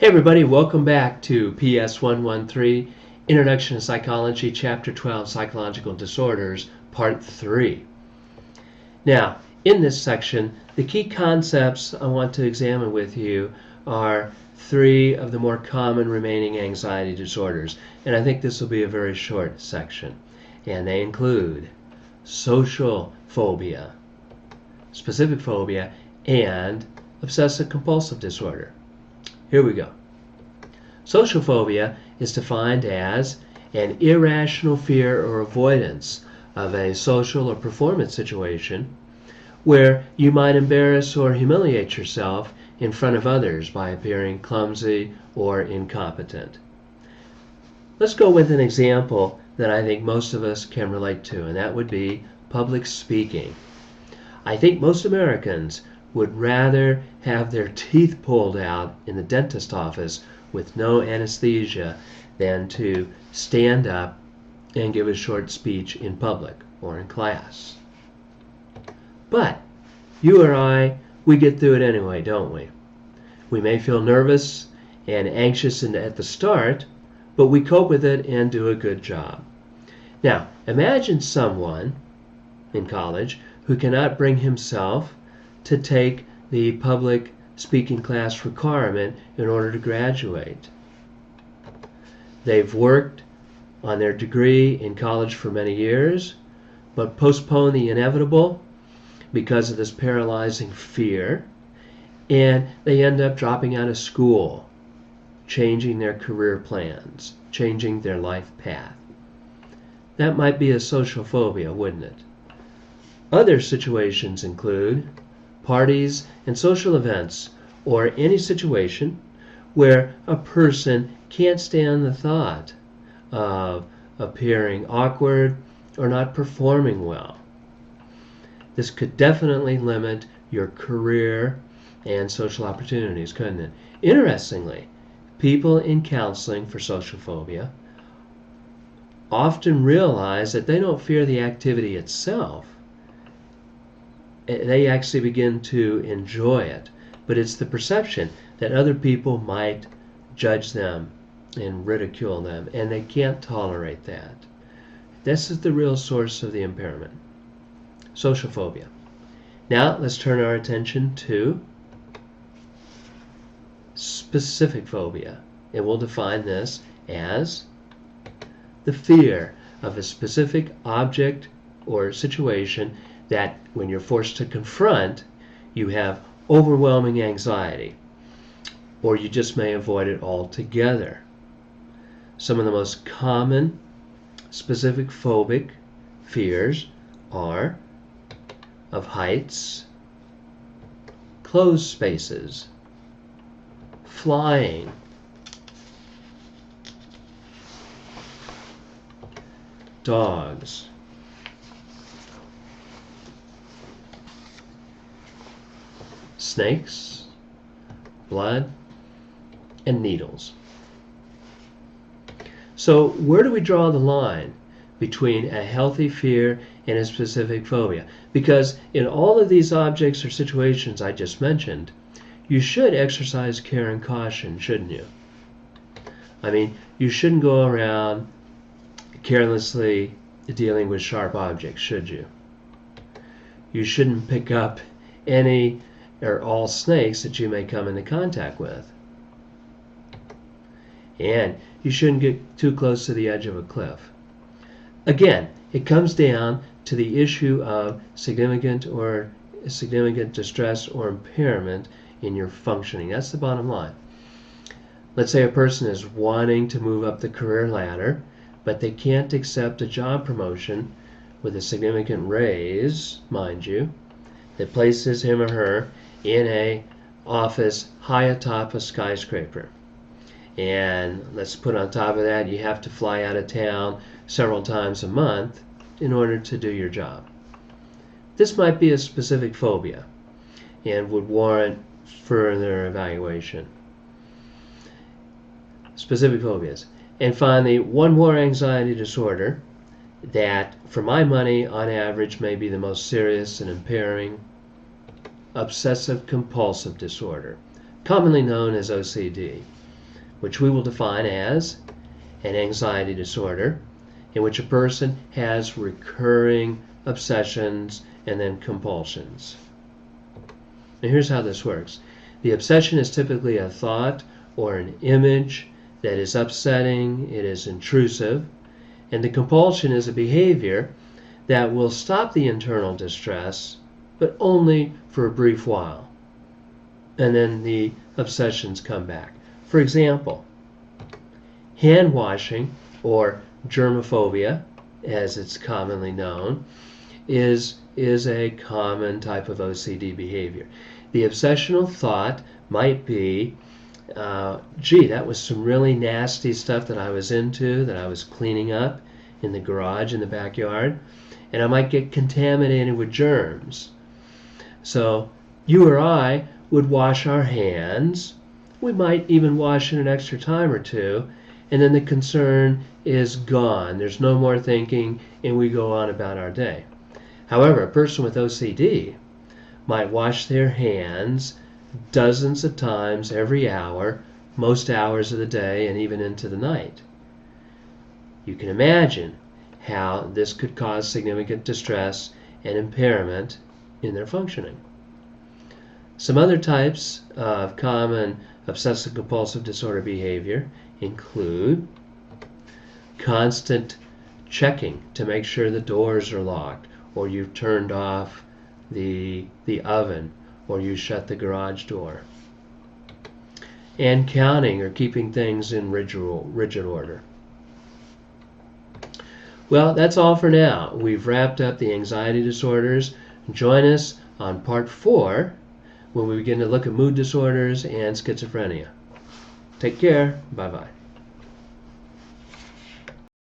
Hey everybody, welcome back to PS 113, Introduction to Psychology, Chapter 12, Psychological Disorders, Part 3. Now, in this section, the key concepts I want to examine with you are three of the more common remaining anxiety disorders, and I think this will be a very short section. And they include social phobia, specific phobia, and obsessive-compulsive disorder. Here we go. Social phobia is defined as an irrational fear or avoidance of a social or performance situation where you might embarrass or humiliate yourself in front of others by appearing clumsy or incompetent. Let's go with an example that I think most of us can relate to, and that would be public speaking. I think most Americans would rather have their teeth pulled out in the dentist office with no anesthesia than to stand up and give a short speech in public or in class. But you or I, we get through it anyway, don't we? We may feel nervous and anxious at the start, but we cope with it and do a good job. Now, imagine someone in college who cannot bring himself to take the public speaking class requirement in order to graduate. They've worked on their degree in college for many years, but postpone the inevitable because of this paralyzing fear, and they end up dropping out of school, changing their career plans, changing their life path. That might be a social phobia, wouldn't it? Other situations include parties and social events, or any situation where a person can't stand the thought of appearing awkward or not performing well. This could definitely limit your career and social opportunities, couldn't it? Interestingly, people in counseling for social phobia often realize that they don't fear the activity itself. They actually begin to enjoy it, but it's the perception that other people might judge them and ridicule them, and they can't tolerate that. This is the real source of the impairment, social phobia. Now let's turn our attention to specific phobia, and we'll define this as the fear of a specific object or situation that when you're forced to confront, you have overwhelming anxiety, or you just may avoid it altogether. Some of the most common specific phobic fears are of heights, closed spaces, flying, dogs, snakes, blood, and needles. So where do we draw the line between a healthy fear and a specific phobia? Because in all of these objects or situations I just mentioned, you should exercise care and caution, shouldn't you? I mean, you shouldn't go around carelessly dealing with sharp objects, should you? You shouldn't pick up any or all snakes that you may come into contact with. And you shouldn't get too close to the edge of a cliff. Again, it comes down to the issue of significant distress or impairment in your functioning. That's the bottom line. Let's say a person is wanting to move up the career ladder, but they can't accept a job promotion with a significant raise, mind you, that places him or her in a office high atop a skyscraper. And let's put on top of that, you have to fly out of town several times a month in order to do your job. This might be a specific phobia and would warrant further evaluation. Specific phobias. And finally, one more anxiety disorder that, for my money, on average, may be the most serious and impairing: obsessive compulsive disorder, commonly known as OCD. which we will define as an anxiety disorder, in which a person has recurring obsessions and then compulsions. Now here's how this works. The obsession is typically a thought or an image that is upsetting, it is intrusive, and the compulsion is a behavior that will stop the internal distress, but only for a brief while. And then the obsessions come back. For example, hand washing, or germophobia, as it's commonly known, is a common type of OCD behavior. The obsessional thought might be, gee, that was some really nasty stuff that I was into, that I was cleaning up in the garage, in the backyard, and I might get contaminated with germs. So you or I would wash our hands. We might even wash in an extra time or two, and then the concern is gone. There's no more thinking, and we go on about our day. However, a person with OCD might wash their hands dozens of times every hour, most hours of the day, and even into the night. You can imagine how this could cause significant distress and impairment in their functioning. Some other types of common obsessive-compulsive disorder behavior include constant checking to make sure the doors are locked, or you've turned off the oven, or you shut the garage door. And counting or keeping things in rigid order. Well, that's all for now. We've wrapped up the anxiety disorders. Join us on part 4 when we begin to look at mood disorders and schizophrenia. Take care. Bye-bye.